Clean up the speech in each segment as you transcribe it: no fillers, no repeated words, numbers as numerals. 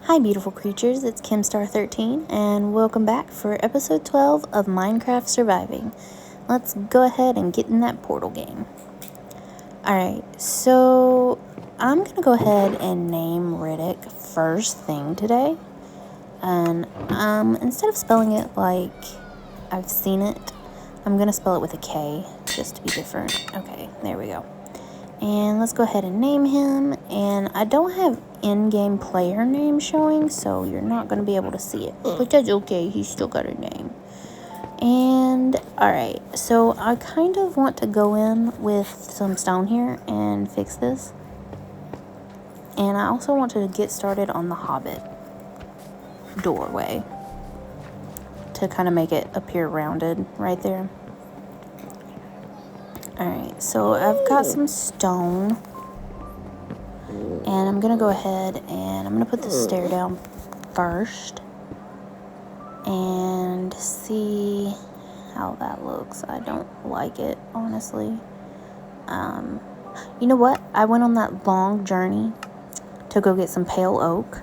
Hi beautiful creatures, it's KimStar13 and welcome back for episode 12 of Minecraft Surviving. Let's go ahead and get in that portal game. Alright, so I'm going to go ahead and name Riddick first thing today. And instead of spelling it like I've seen it, I'm going to spell it with a K just to be different. Okay, there we go. And let's go ahead and name him. And I don't have in-game player name showing, so you're not going to be able to see it. But that's okay, he's still got a name. And, alright, so I kind of want to go in with some stone here and fix this. And I also want to get started on the Hobbit doorway to kind of make it appear rounded right there. Alright, so I've got some stone, and I'm going to go ahead and I'm going to put the stair down first and see how that looks. I don't like it, honestly. You know what? I went on that long journey to go get some pale oak,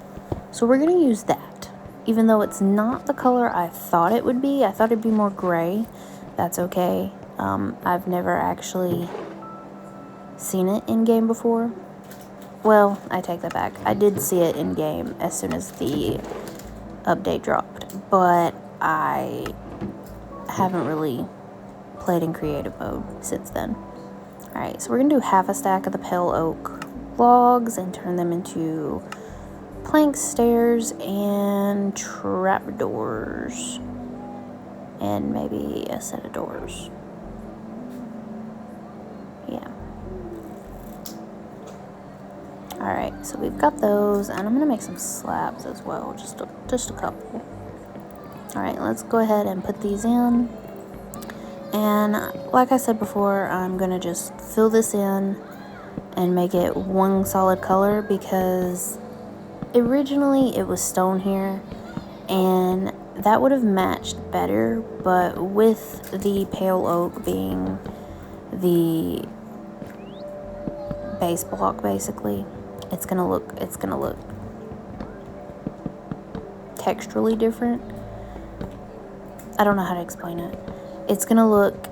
so we're going to use that. Even though it's not the color I thought it would be, I thought it'd be more gray. That's okay. I've never actually seen it in game before. Well, I take that back. I did see it in game as soon as the update dropped, but I haven't really played in creative mode since then. Alright, so we're going to do half a stack of the pale oak logs and turn them into plank stairs and trapdoors. And maybe a set of doors. Yeah. Alright, so we've got those, and I'm going to make some slabs as well, just a couple. Alright, let's go ahead and put these in. And like I said before, I'm going to just fill this in and make it one solid color because originally it was stone here, and that would have matched better, but with the pale oak being the base block basically, it's gonna look texturally different. I don't know how to explain it. It's gonna look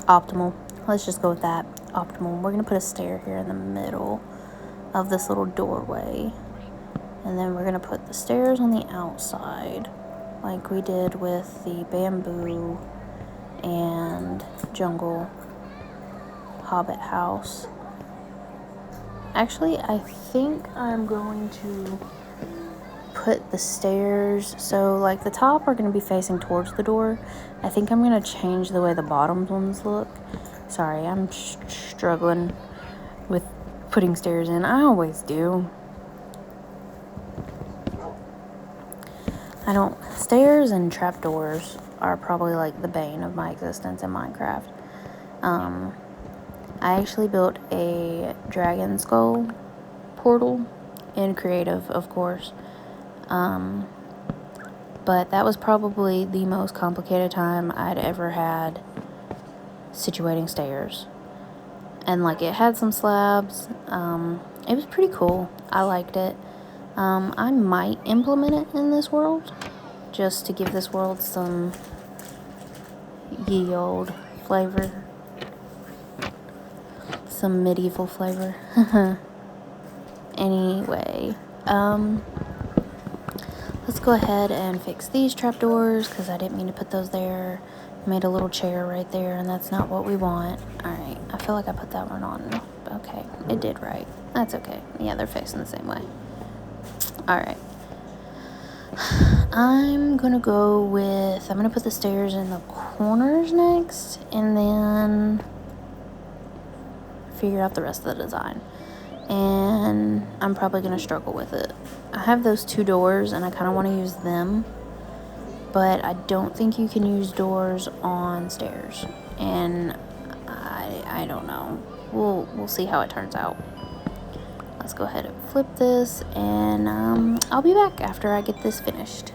optimal. Let's just go with that. Optimal. We're gonna put a stair here in the middle of this little doorway, and then we're gonna put the stairs on the outside like we did with the bamboo and jungle hobbit house. Actually, I think I'm going to put the stairs, so like the top are going to be facing towards the door. I think I'm going to change the way the bottom ones look. Sorry, I'm struggling with putting stairs in. I always do. Stairs and trapdoors are probably like the bane of my existence in Minecraft. I actually built a dragon skull portal in creative, of course. But that was probably the most complicated time I'd ever had situating stairs. And like it had some slabs. It was pretty cool. I liked it. I might implement it in this world just to give this world some ye olde flavor. Some medieval flavor. Anyway, let's go ahead and fix these trapdoors because I didn't mean to put those there. Made a little chair right there, and that's not what we want. Alright, I feel like I put that one on. Okay, it did right. That's okay. Yeah, they're facing the same way. Alright. I'm gonna put the stairs in the corners next, and then figure out the rest of the design. And I'm probably gonna struggle with it. I have those two doors, and I kind of want to use them, but I don't think you can use doors on stairs, and I don't know. We'll see how it turns out. Let's go ahead and flip this, and I'll be back after I get this finished.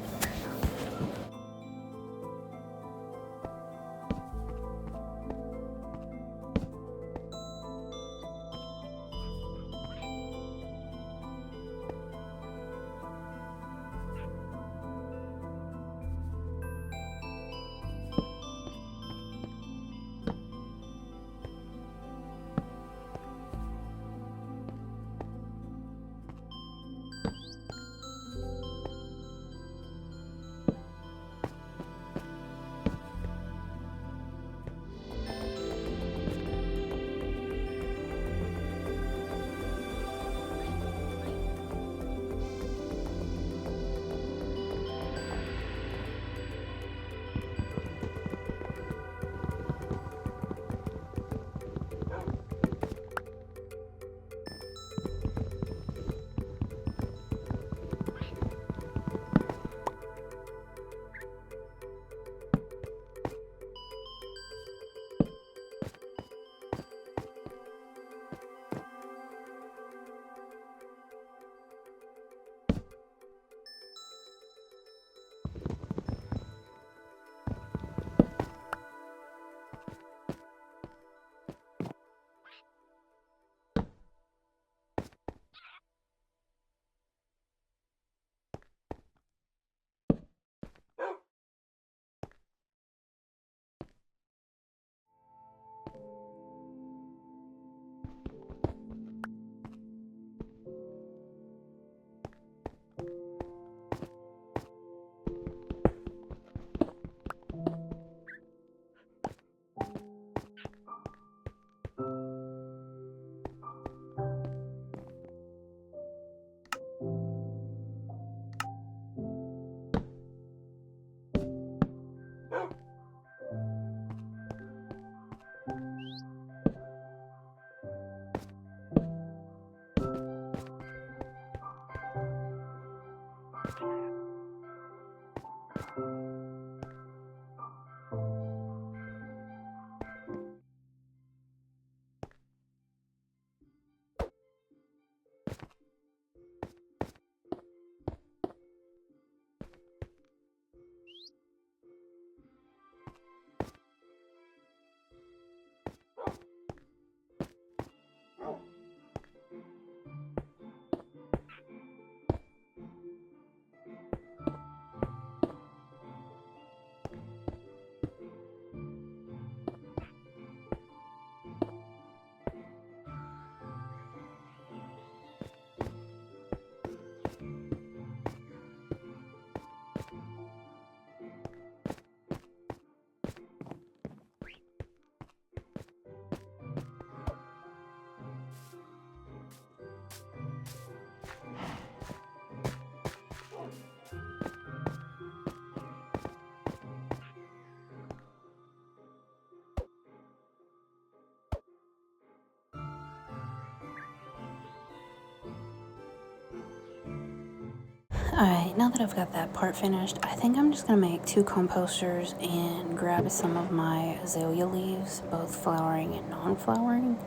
Alright, now that I've got that part finished, I think I'm just going to make 2 composters and grab some of my azalea leaves, both flowering and non-flowering,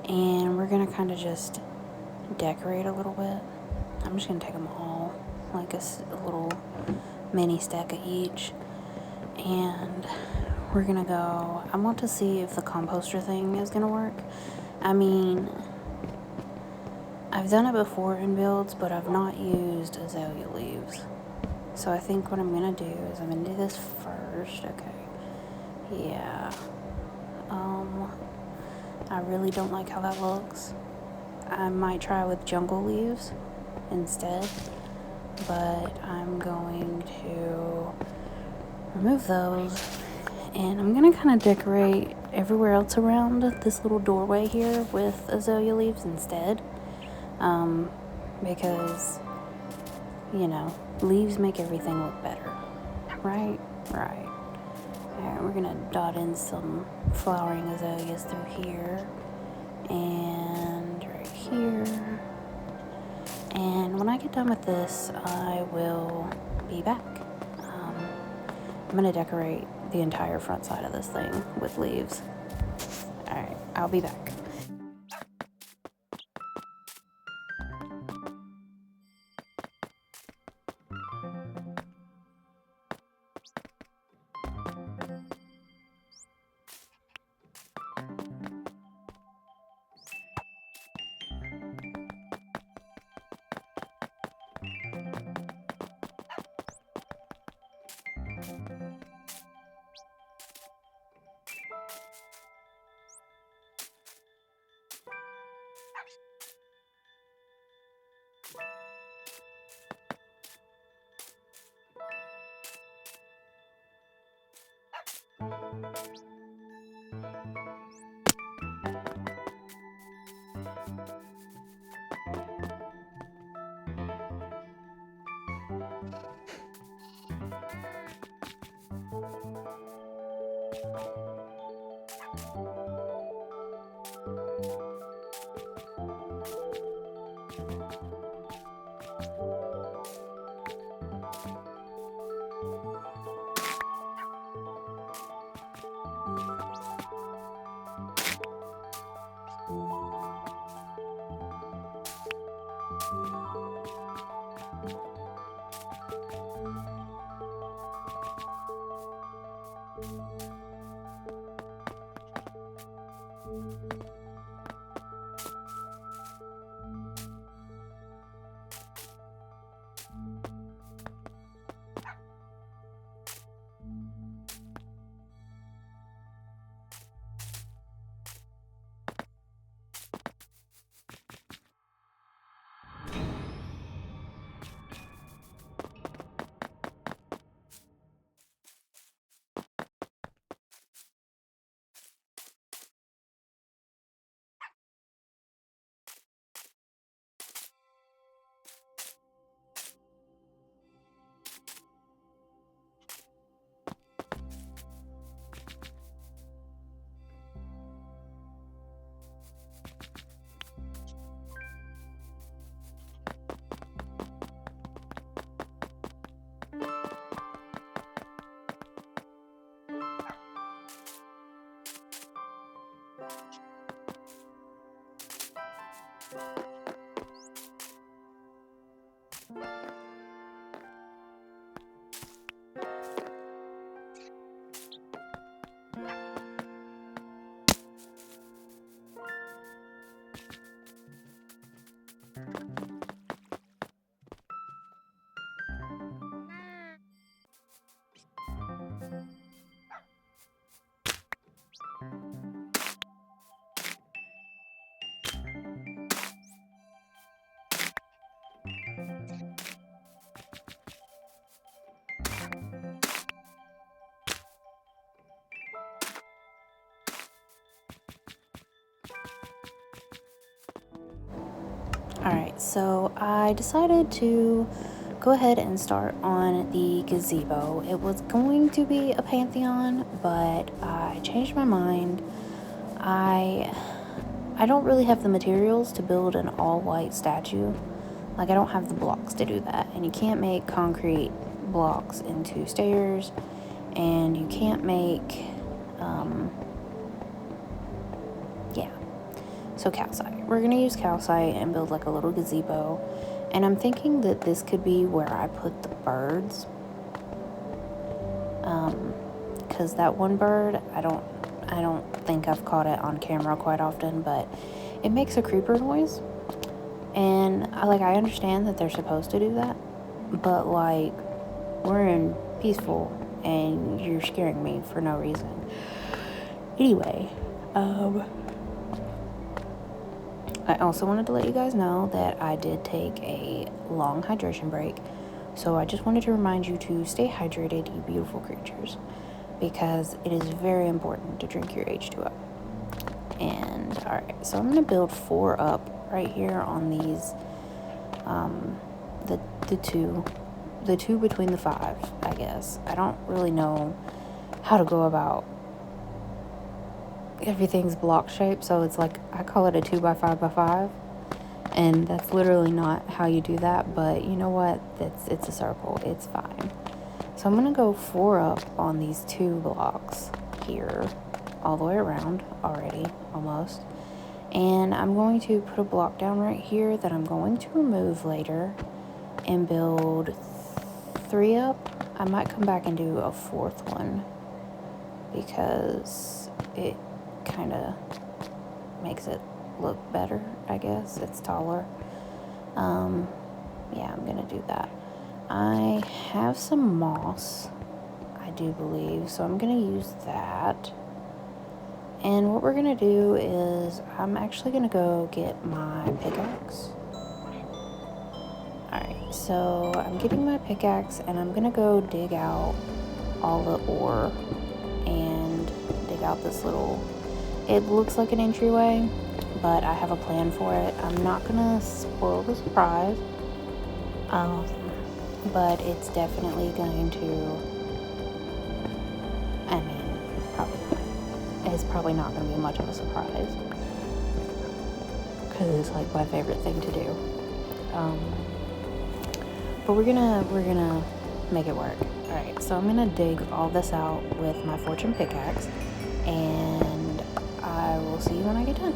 and we're going to kind of just decorate a little bit. I'm just going to take them all, like a little mini stack of each, and we're going to go. I want to see if the composter thing is going to work. I mean, I've done it before in builds, but I've not used azalea leaves. So I think what I'm gonna do is I'm gonna do this first. Okay. Yeah. I really don't like how that looks. I might try with jungle leaves instead, but I'm going to remove those, and I'm gonna kind of decorate everywhere else around this little doorway here with azalea leaves instead. Because, you know, leaves make everything look better, right? Right. Alright, we're gonna dot in some flowering azaleas through here, and right here, and when I get done with this, I will be back. I'm gonna decorate the entire front side of this thing with leaves. Alright, I'll be back. Alright, so I decided to go ahead and start on the gazebo. It was going to be a pantheon, but I changed my mind. I don't really have the materials to build an all-white statue Like, I don't have the blocks to do that. And you can't make concrete blocks into stairs. And you can't make, yeah. So calcite. We're going to use calcite and build like a little gazebo. And I'm thinking that this could be where I put the birds. Because that one bird, I don't think I've caught it on camera quite often, but it makes a creeper noise. And I understand that they're supposed to do that, but like, we're in peaceful and you're scaring me for no reason. Anyway, I also wanted to let you guys know that I did take a long hydration break. So I just wanted to remind you to stay hydrated, you beautiful creatures, because it is very important to drink your H2O. And alright, so I'm going to build 4 up right here on these, the two between the 5, I guess. I don't really know how to go about, everything's block shape, so it's like, I call it a 2x5x5, and that's literally not how you do that, but you know what, it's a circle, it's fine. So I'm gonna go 4 up on these 2 blocks here, all the way around already, almost. And I'm going to put a block down right here that I'm going to remove later and build 3 up. I might come back and do a 4th one because it kind of makes it look better, I guess. It's taller. Yeah, I'm gonna do that. I have some moss, I do believe, so I'm gonna use that. And what we're gonna do is I'm actually gonna go get my pickaxe. Alright, so I'm getting my pickaxe and I'm gonna go dig out all the ore and dig out this little, it looks like an entryway, but I have a plan for it. I'm not gonna spoil the surprise, but it's definitely going to, I mean, it's probably not going to be much of a surprise, because it's like my favorite thing to do. But we're gonna make it work. All right, so I'm gonna dig all this out with my fortune pickaxe, and I will see you when I get done.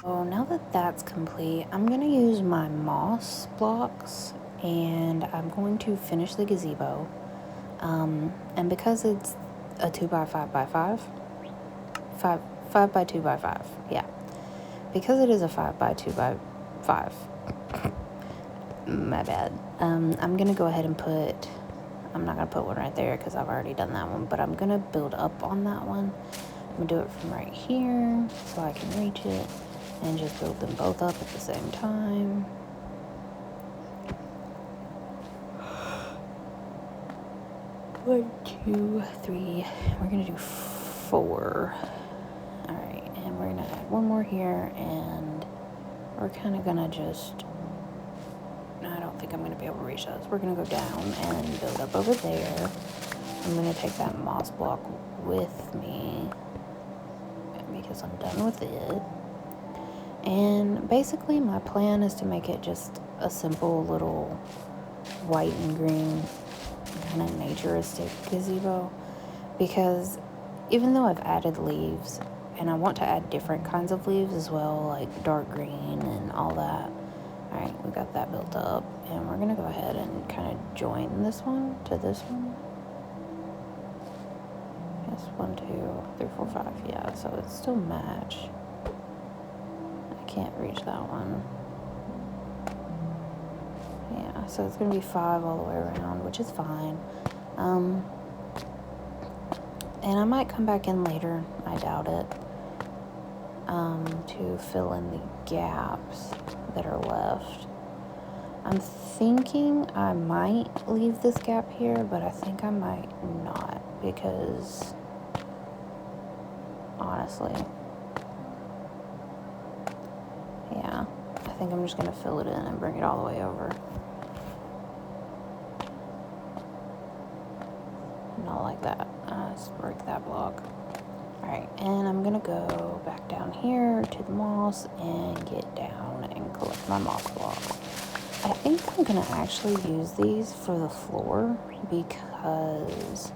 So now that that's complete, I'm going to use my moss blocks and I'm going to finish the gazebo. And because it's a 2x5x5, 5x2x5, yeah. Because it is a 5x2x5, my bad. I'm going to go ahead and put, I'm not going to put one right there because I've already done that one, but I'm going to build up on that one. I'm going to do it from right here so I can reach it. And just build them both up at the same time. One, 2, 3. We're gonna do 4. Alright, and we're gonna add one more here, and we're kind of gonna just, I don't think I'm gonna be able to reach those. We're gonna go down and build up over there. I'm gonna take that moss block with me because I'm done with it. And basically my plan is to make it just a simple little white and green kind of naturistic gazebo, because even though I've added leaves, and I want to add different kinds of leaves as well, like dark green and all that. Alright, we got that built up, and we're gonna go ahead and kind of join this one to this one. this? 1, 2, 3, 4, 5. Yeah, so it's still match. I can't reach that one. Yeah, so it's going to be 5 all the way around, which is fine. And I might come back in later, I doubt it, to fill in the gaps that are left. I'm thinking I might leave this gap here, but I think I might not, because honestly, yeah, I think I'm just going to fill it in and bring it all the way over. Not like that. Let's break that block. Alright, and I'm gonna go back down here to the moss and get down and collect my moss block. I think I'm gonna actually use these for the floor because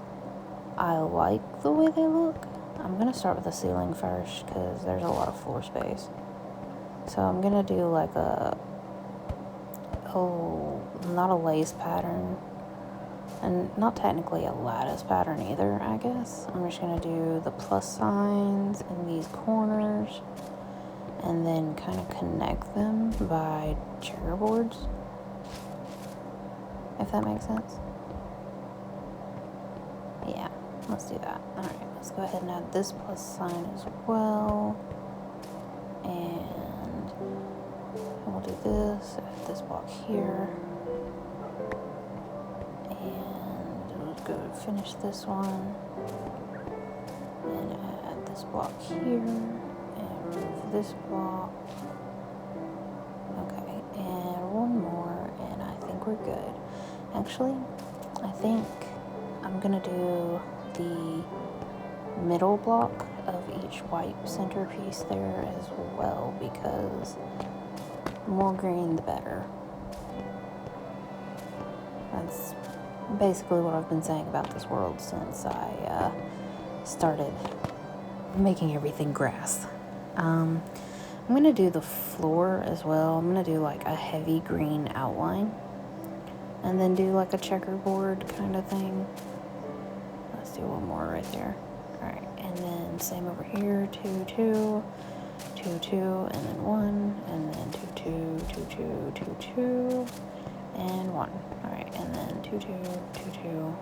I like the way they look. I'm gonna start with the ceiling first because there's a lot of floor space. So I'm gonna do like not a lace pattern, and not technically a lattice pattern either, I guess. I'm just going to do the plus signs in these corners and then kind of connect them by checkerboards, if that makes sense. Yeah, let's do that. Alright, let's go ahead and add this plus sign as well. And we'll do this, add this block here. Go finish this one and add this block here and remove this block. Okay, and one more and I think we're good. Actually, I think I'm gonna do the middle block of each white centerpiece there as well, because the more green the better. That's basically what I've been saying about this world since I started making everything grass. I'm going to do the floor as well. I'm going to do like a heavy green outline and then do like a checkerboard kind of thing. Let's do one more right there. Alright, and then same over here, 2, 2, 2, 2, and then 1, and then 2, 2, 2, 2, 2, 2, and 1. Alright, and then 2, 2, 2, 2,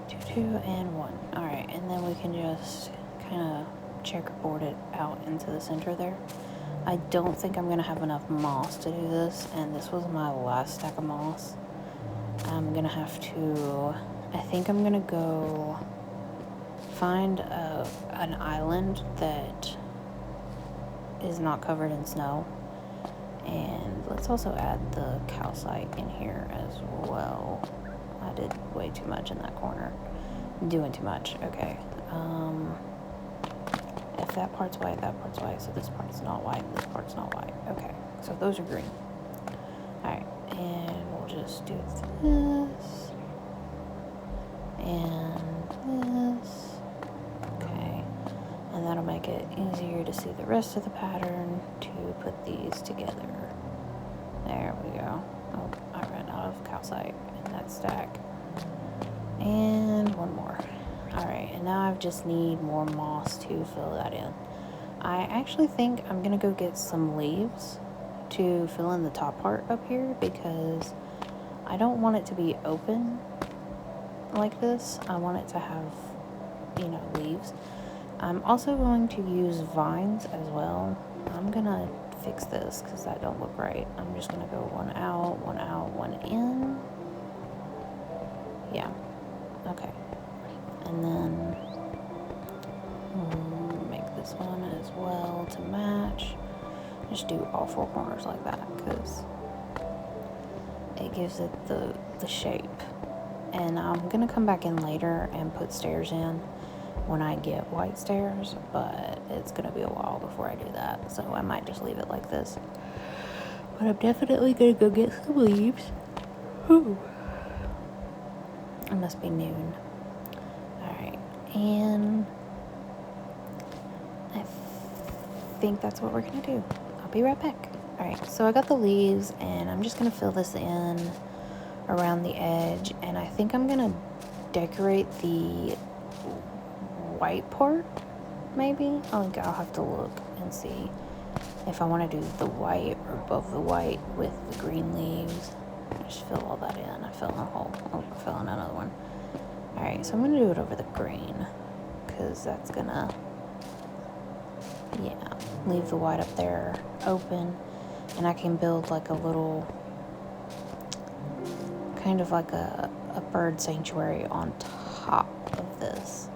2, 2, and 1. Alright, and then we can just kind of checkerboard it out into the center there. I don't think I'm going to have enough moss to do this, and this was my last stack of moss. I'm going to have to, I think I'm going to go find an island that is not covered in snow. And let's also add the calcite in here as well. I did way too much in that corner. I'm doing too much. Okay. If that part's white, that part's white. So this part's not white, this part's not white. Okay. So those are green. Alright. And we'll just do this. And this. Okay. And that'll make it easier to see the rest of the pattern to put these together. There we go. Oh, I ran out of calcite in that stack. And one more. Alright, and now I just need more moss to fill that in. I actually think I'm going to go get some leaves to fill in the top part up here, because I don't want it to be open like this. I want it to have, you know, leaves. I'm also going to use vines as well. I'm going to fix this because that don't look right. I'm just going to go one out, one in. Yeah. Okay. And then make this one as well to match. Just do all 4 corners like that because it gives it the shape. And I'm going to come back in later and put stairs in when I get white stairs, but it's going to be a while before I do that, so I might just leave it like this. But I'm definitely going to go get some leaves. Ooh. It must be noon. Alright, and I think that's what we're going to do. I'll be right back. Alright, so I got the leaves, and I'm just going to fill this in around the edge, and I think I'm going to decorate the white part, maybe? I'll have to look and see if I want to do the white or above the white with the green leaves. Just fill all that in. I fill in a hole. Oh, I fill in another one. Alright, so I'm going to do it over the green, because that's going to, yeah, leave the white up there open, and I can build like a little, kind of like a bird sanctuary on top of this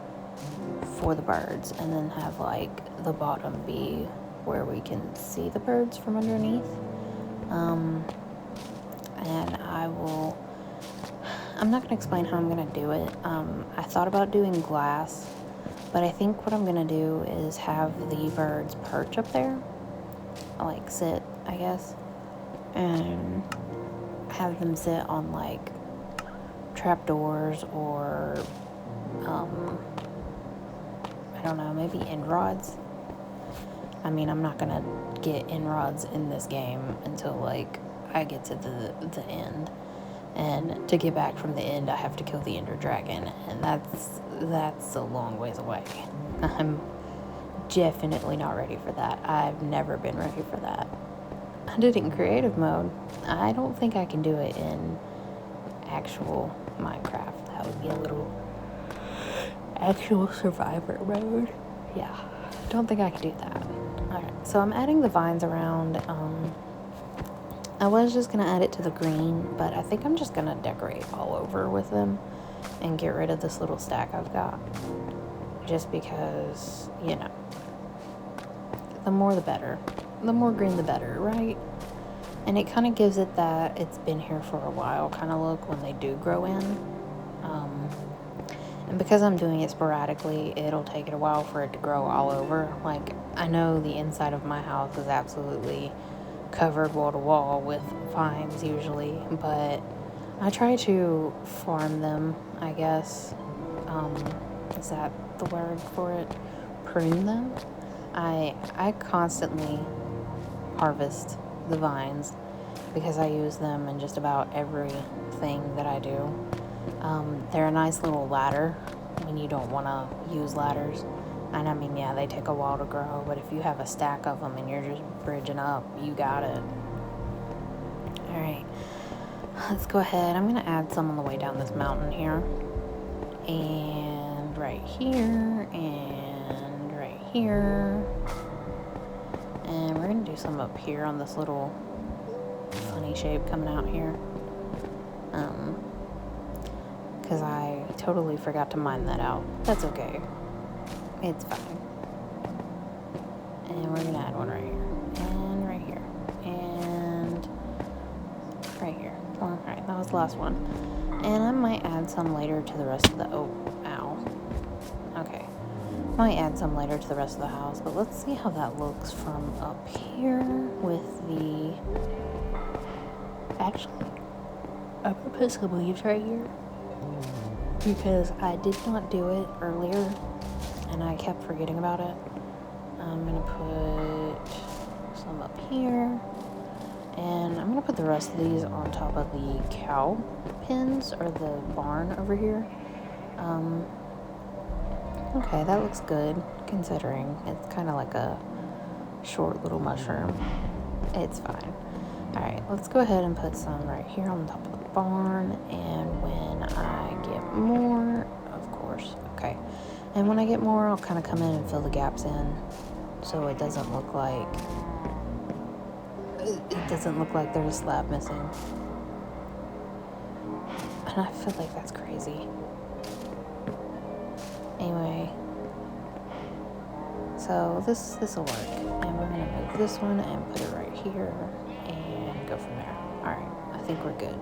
for the birds, and then have like the bottom be where we can see the birds from underneath. And I'm not going to explain how I'm going to do it. I thought about doing glass, but I think what I'm going to do is have the birds perch up there, like sit, I guess, and have them sit on like trapdoors or, I don't know, maybe end rods. I mean, I'm not going to get end rods in this game until like I get to the end. And to get back from the end, I have to kill the Ender Dragon, and that's a long ways away. I'm definitely not ready for that. I've never been ready for that. I did it in creative mode. I don't think I can do it in actual Minecraft. That would be a little actual survivor mode. Yeah, don't think I can do that. Alright, so I'm adding the vines around. I was just going to add it to the green, but I think I'm just going to decorate all over with them and get rid of this little stack I've got. Just because, you know, the more the better. The more green the better, right? And it kind of gives it that it's been here for a while kind of look when they do grow in. And because I'm doing it sporadically, it'll take it a while for it to grow all over. Like, I know the inside of my house is absolutely covered wall to wall with vines usually, but I try to farm them, I guess. Is that the word for it? Prune them. I constantly harvest the vines because I use them in just about everything that I do. They're a nice little ladder when you don't want to use ladders. And I mean, yeah, they take a while to grow, but if you have a stack of them and you're just bridging up, you got it. Alright, let's go ahead. I'm going to add some on the way down this mountain here. And right here, and right here. And we're going to do some up here on this little funny shape coming out here. Because I totally forgot to mine that out. That's okay. It's fine. And we're gonna add one right here, and right here, and right here. Alright, that was the last one. And I might add some later to the rest of the, okay. Might add some later to the rest of the house, but let's see how that looks from up here with the, actually, I'm gonna put some leaves right here, because I did not do it earlier, and I kept forgetting about it. I'm going to put some up here, and I'm going to put the rest of these on top of the cow pens, or the barn over here. Okay, that looks good, considering it's kind of like a short little mushroom. It's fine. Alright, let's go ahead and put some right here on the top of the barn, and when I get more, of course, okay. And when I get more, I'll kind of come in and fill the gaps in, so it doesn't look like, there's a slab missing. And I feel like that's crazy. Anyway, so this will work, and we're gonna move this one and put it right here, and go from there. Alright, I think we're good.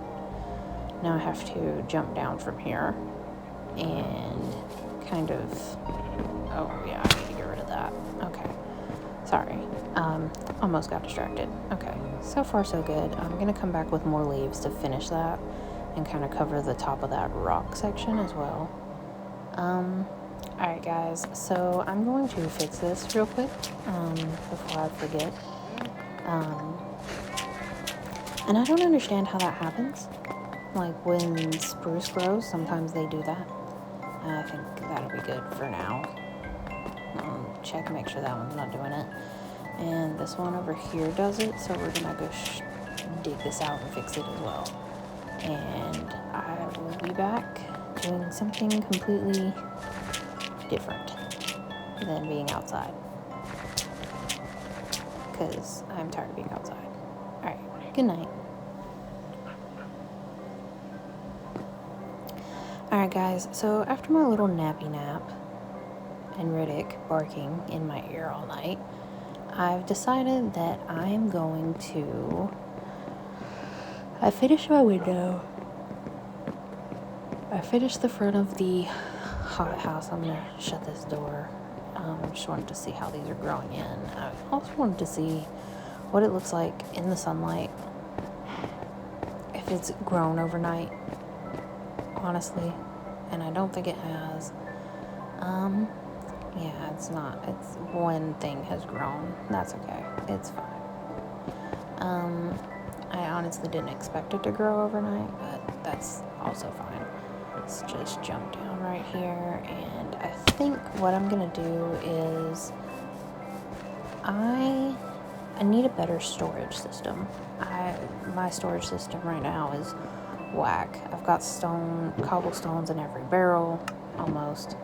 Now I have to jump down from here, and kind of, oh yeah, I need to get rid of that. Okay, sorry, almost got distracted. Okay, so far so good. I'm gonna come back with more leaves to finish that, and kind of cover the top of that rock section as well. Alright guys, so I'm going to fix this real quick, before I forget. And I don't understand how that happens. Like when spruce grows, sometimes they do that. And I think that'll be good for now. check and make sure that one's not doing it. And this one over here does it, so we're gonna go dig this out and fix it as well. And I will be back doing something completely different than being outside, because I'm tired of being outside. Alright, good night. Alright guys, so after my little nappy nap and Riddick barking in my ear all night, I've decided that I'm going to... I finished my window. I finished the front of the hothouse. I'm going to shut this door. I just wanted to see how these are growing in. I also wanted to see what it looks like in the sunlight, if it's grown overnight, honestly. And I don't think it has. Yeah, it's not. It's one thing has grown. That's okay. It's fine. I honestly didn't expect it to grow overnight, but that's also fine. Let's just jump down right here, and I think what I'm gonna do is I need a better storage system. My storage system right now is whack. I've got cobblestones in every barrel, almost.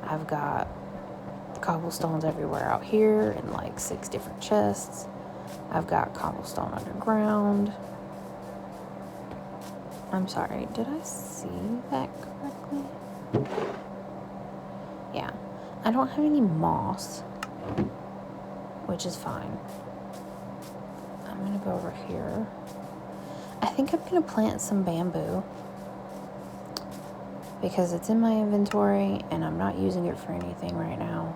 I've got cobblestones everywhere out here in like 6 different chests. I've got cobblestone underground. I'm sorry, did I see that correctly? Yeah, I don't have any moss, which is fine. I'm gonna go over here. I think I'm gonna plant some bamboo because it's in my inventory and I'm not using it for anything right now.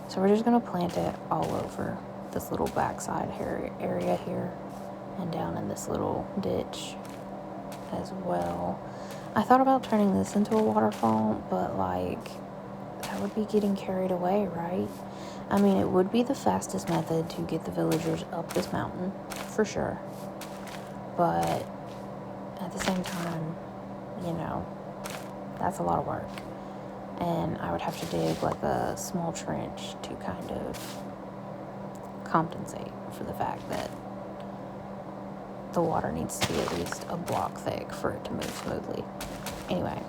So we're just gonna plant it all over this little backside area here and down in this little ditch as well. I thought about turning this into a waterfall, but like that would be getting carried away, right? I mean, it would be the fastest method to get the villagers up this mountain for sure, but at the same time, you know, that's a lot of work. And I would have to dig like a small trench to kind of compensate for the fact that the water needs to be at least a block thick for it to move smoothly. Anyway,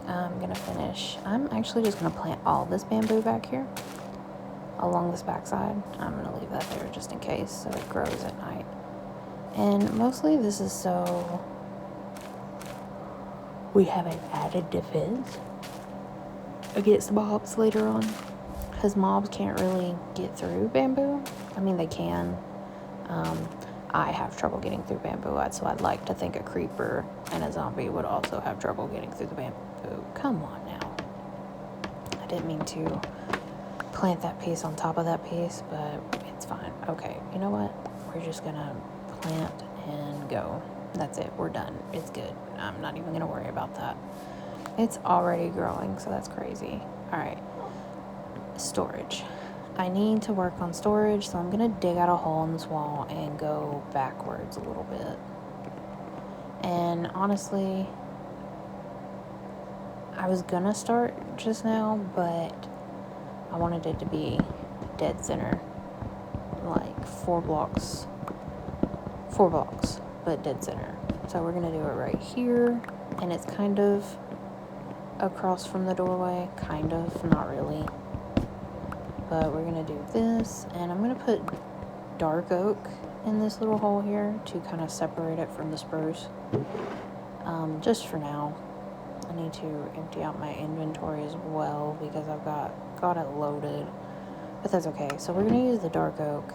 I'm gonna finish. I'm actually just gonna plant all this bamboo back here along this backside. I'm gonna leave that there just in case so it grows at night. And mostly this is so we have an added defense against mobs later on, because mobs can't really get through bamboo. I mean, they can. I have trouble getting through bamboo, so I'd like to think a creeper and a zombie would also have trouble getting through the bamboo. Come on now. I didn't mean to plant that piece on top of that piece, but it's fine. Okay, you know what? We're just gonna plant and go. That's it. We're done. It's good. I'm not even gonna worry about that. It's already growing, so that's crazy. All right, storage. I need to work on storage, so I'm gonna dig out a hole in this wall and go backwards a little bit. And honestly, I was gonna start just now, but I wanted it to be dead center, like 4 blocks, but dead center. So we're gonna do it right here, and it's kind of across from the doorway, kind of, not really. But we're gonna do this, and I'm gonna put dark oak in this little hole here to kind of separate it from the spruce. Just for now. I need to empty out my inventory as well because I've got it loaded, but that's okay. So we're gonna use the dark oak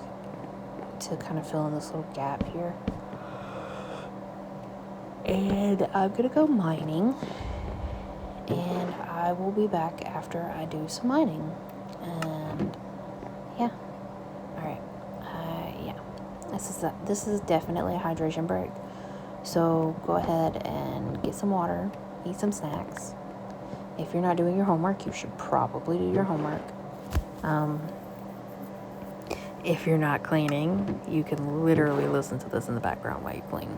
to kind of fill in this little gap here. And I'm gonna go mining, and I will be back after I do some mining. And yeah, all right, yeah, this is definitely a hydration break, so go ahead and get some water, eat some snacks. If you're not doing your homework, you should probably do your homework. If you're not cleaning, you can literally listen to this in the background while you clean.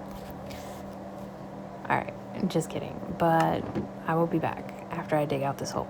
All right, just kidding, but I will be back after I dig out this hole.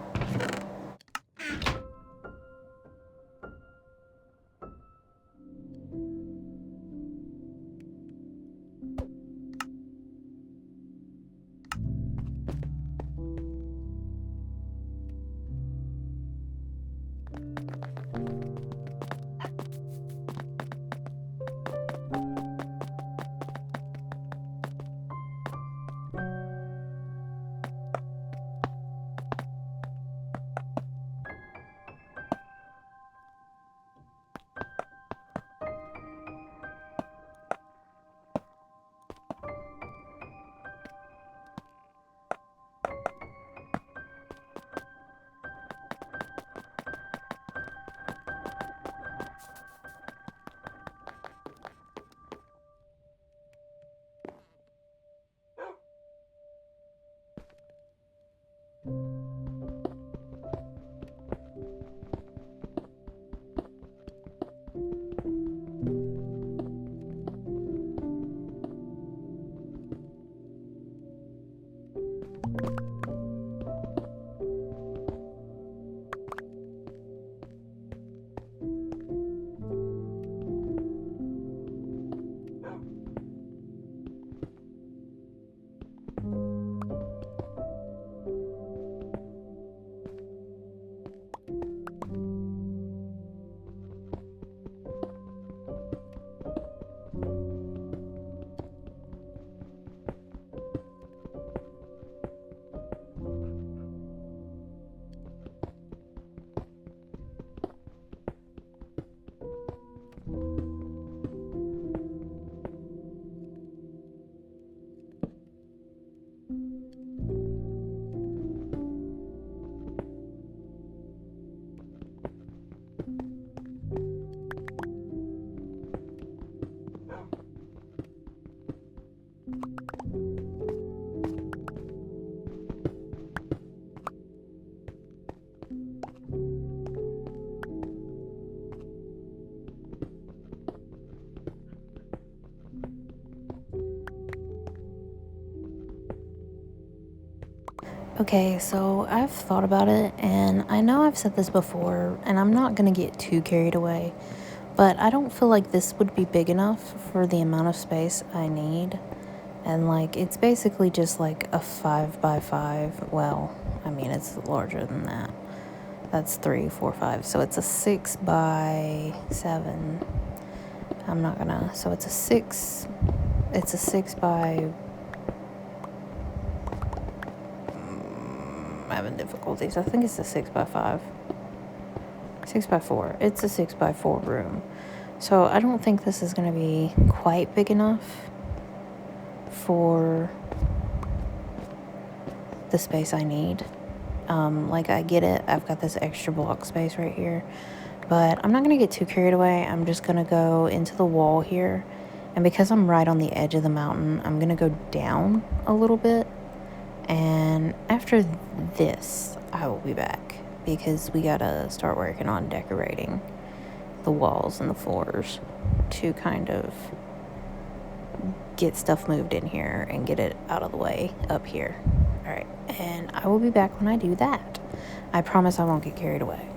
Okay, so I've thought about it, and I know I've said this before, and I'm not gonna get too carried away, but I don't feel like this would be big enough for the amount of space I need. And like, it's basically just like a 5x5. Well, I mean, it's larger than that. That's 3, 4, 5. So it's a 6x7. So it's a 6. It's a 6x. I'm having difficulties. I think it's a 6x5. 6x4. It's a 6x4 room. So I don't think this is going to be quite big enough for the space I need. Like, I get it. I've got this extra block space right here. But I'm not going to get too carried away. I'm just going to go into the wall here. And because I'm right on the edge of the mountain, I'm going to go down a little bit. And after this, I will be back, because we got to start working on decorating the walls and the floors to kind of get stuff moved in here and get it out of the way up here. All right, and I will be back when I do that. I promise I won't get carried away.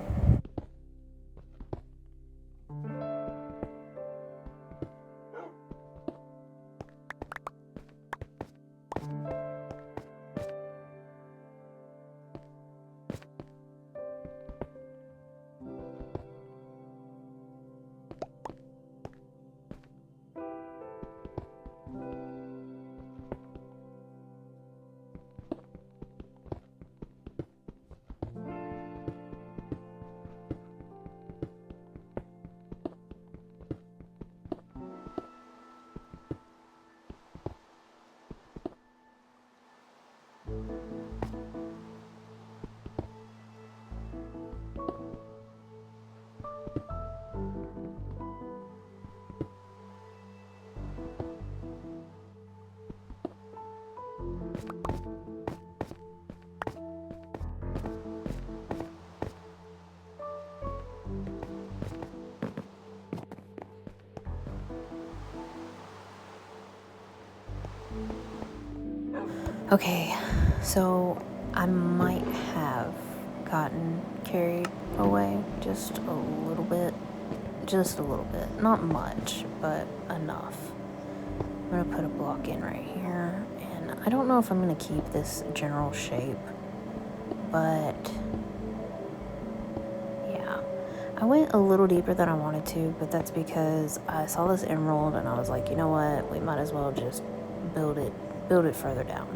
Okay, so I might have gotten carried away just a little bit. Not much, but enough. I'm gonna put a block in right here, and I don't know if I'm gonna keep this general shape, but yeah. I went a little deeper than I wanted to, but that's because I saw this emerald and I was like, you know what, we might as well just build it further down.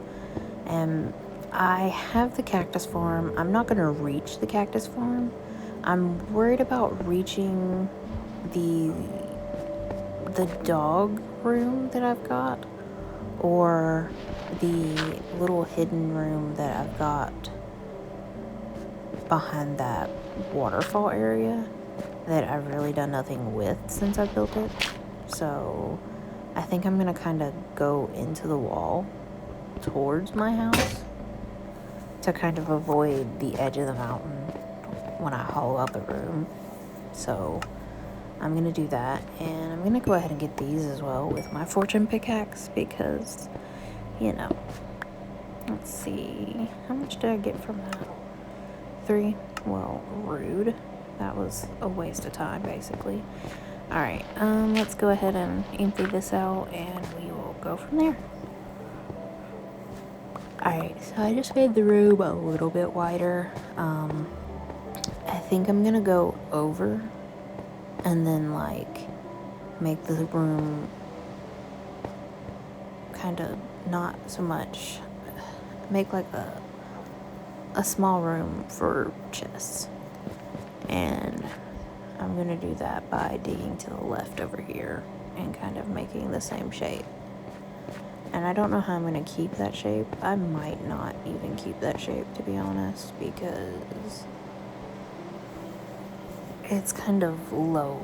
And I have the cactus farm. I'm not gonna reach the cactus farm. I'm worried about reaching the dog room that I've got, or the little hidden room that I've got behind that waterfall area that I've really done nothing with since I built it. So I think I'm gonna kind of go into the wall towards my house to kind of avoid the edge of the mountain when I hollow out the room. So I'm going to do that, and I'm going to go ahead and get these as well with my fortune pickaxe because, you know, let's see, how much did I get from that? 3? Well, rude. That was a waste of time, basically. Alright, let's go ahead and empty this out, and we will go from there. Alright, so I just made the room a little bit wider. I think I'm gonna go over and then, like, make the room kind of not so much, make like a small room for chests. And I'm gonna do that by digging to the left over here and kind of making the same shape. And I don't know how I'm gonna keep that shape. I might not even keep that shape, to be honest, because it's kind of low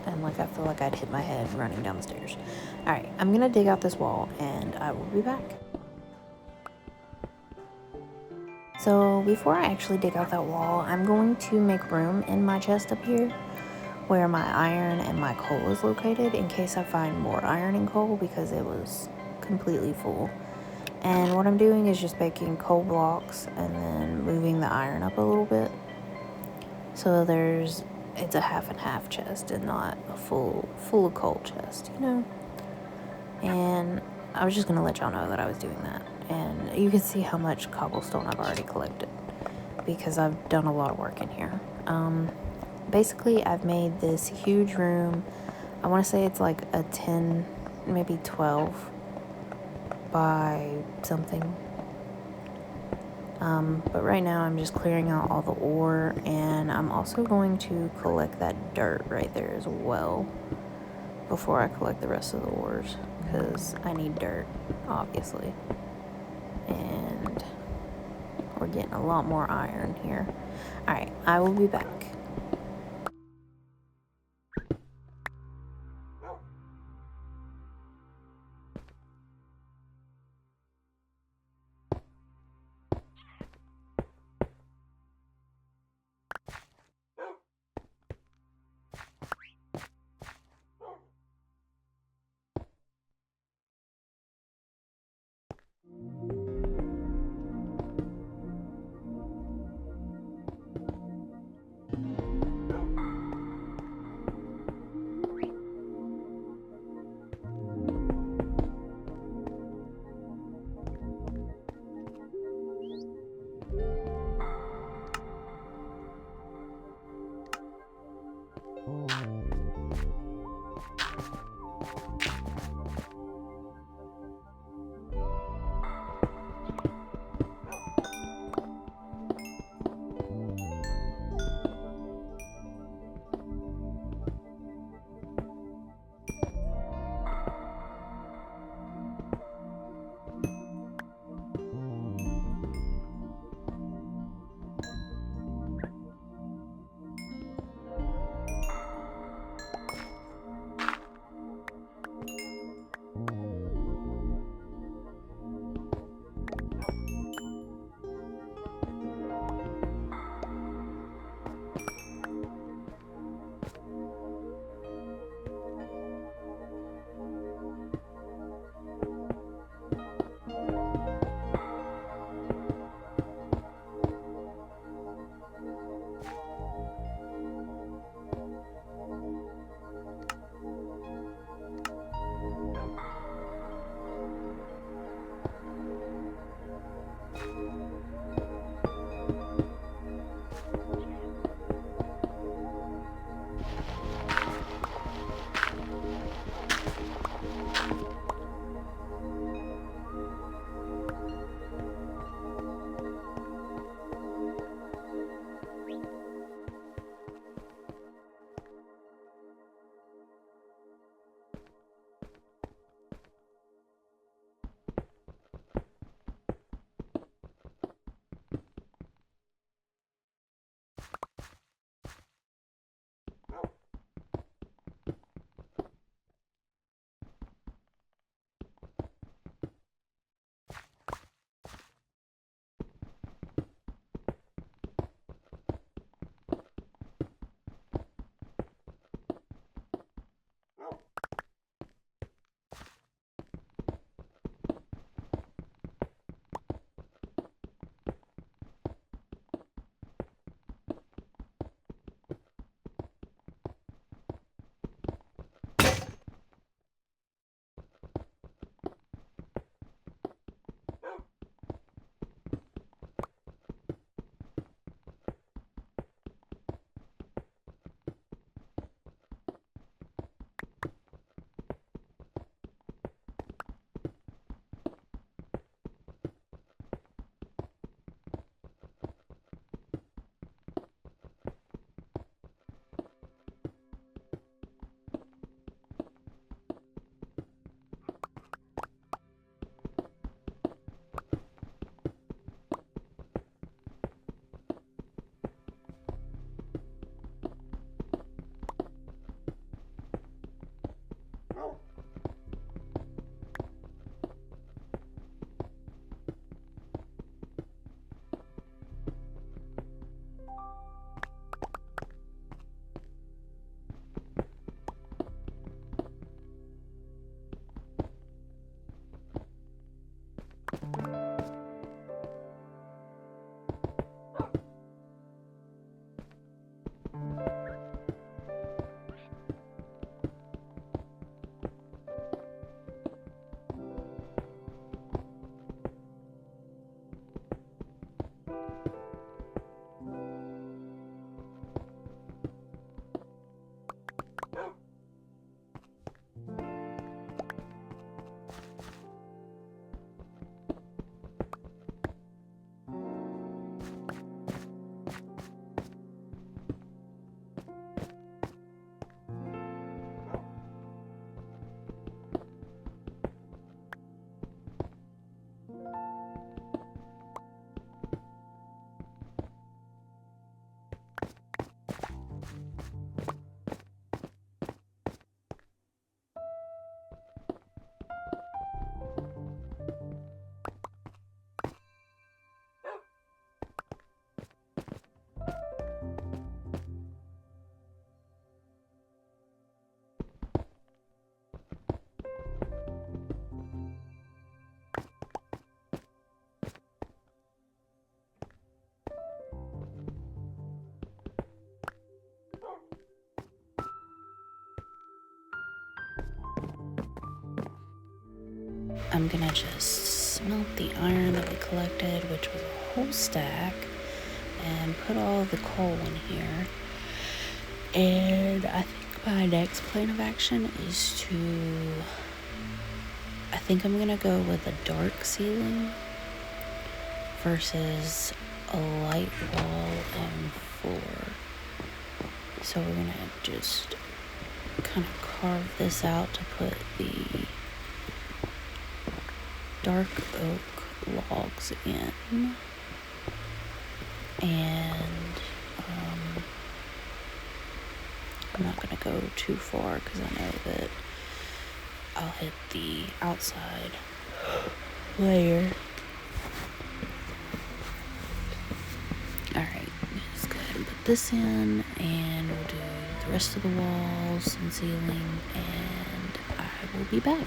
and like I feel like I'd hit my head running down the stairs. Alright, I'm gonna dig out this wall and I will be back. So before I actually dig out that wall, I'm going to make room in my chest up here where my iron and my coal is located in case I find more iron and coal because it was completely full. And what I'm doing is just making coal blocks and then moving the iron up a little bit. So it's a half and half chest and not a full of coal chest, you know? And I was just gonna let y'all know that I was doing that. And you can see how much cobblestone I've already collected because I've done a lot of work in here. Basically, I've made this huge room. I want to say it's like a 10, maybe 12 by something. But right now I'm just clearing out all the ore, and I'm also going to collect that dirt right there as well before I collect the rest of the ores because I need dirt, obviously. And we're getting a lot more iron here. Alright, I will be back. I'm gonna just smelt the iron that we collected, which was a whole stack, and put all the coal in here. And I think my next plan of action is I think I'm gonna go with a dark ceiling versus a light wall and floor. So we're gonna just kind of carve this out to put the dark oak logs in. And I'm not gonna go too far because I know that I'll hit the outside layer. Alright, let's go ahead and put this in, and we'll do the rest of the walls and ceiling, and I will be back.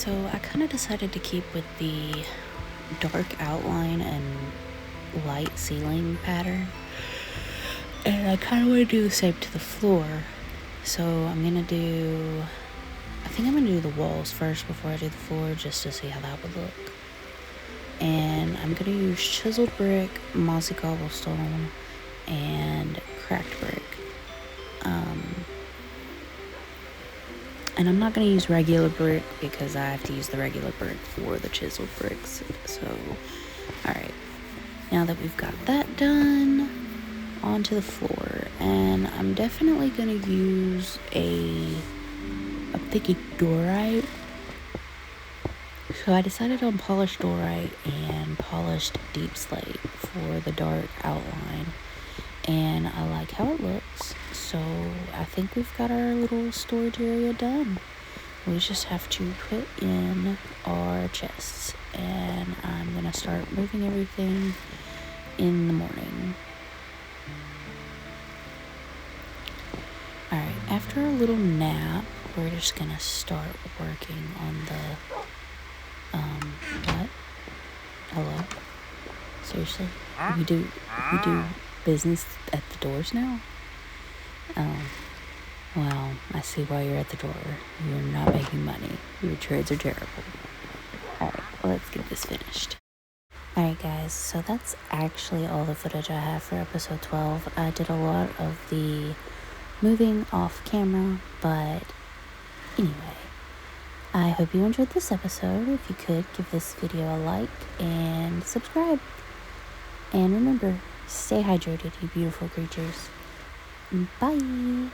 So I kind of decided to keep with the dark outline and light ceiling pattern, and I kind of want to do the same to the floor. So I think I'm gonna do the walls first before I do the floor, just to see how that would look. And I'm gonna use chiseled brick, mossy cobblestone, and cracked brick. And I'm not going to use regular brick because I have to use the regular brick for the chiseled bricks. So, alright. Now that we've got that done, onto the floor. And I'm definitely going to use I'm thinking dorite. So I decided on polished dorite and polished deep slate for the dark outline. And I like how it looks, so I think we've got our little storage area done. We just have to put in our chests, and I'm gonna start moving everything in the morning. Alright, after a little nap, we're just gonna start working on the, what? Hello? Seriously? We do business at the doors now? Oh, well, I see why you're at the door. You're not making money. Your trades are terrible. Alright, let's get this finished. Alright guys, so that's actually all the footage I have for episode 12. I did a lot of the moving off camera, but anyway. I hope you enjoyed this episode. If you could, give this video a like and subscribe. And remember, stay hydrated, you beautiful creatures. Bye.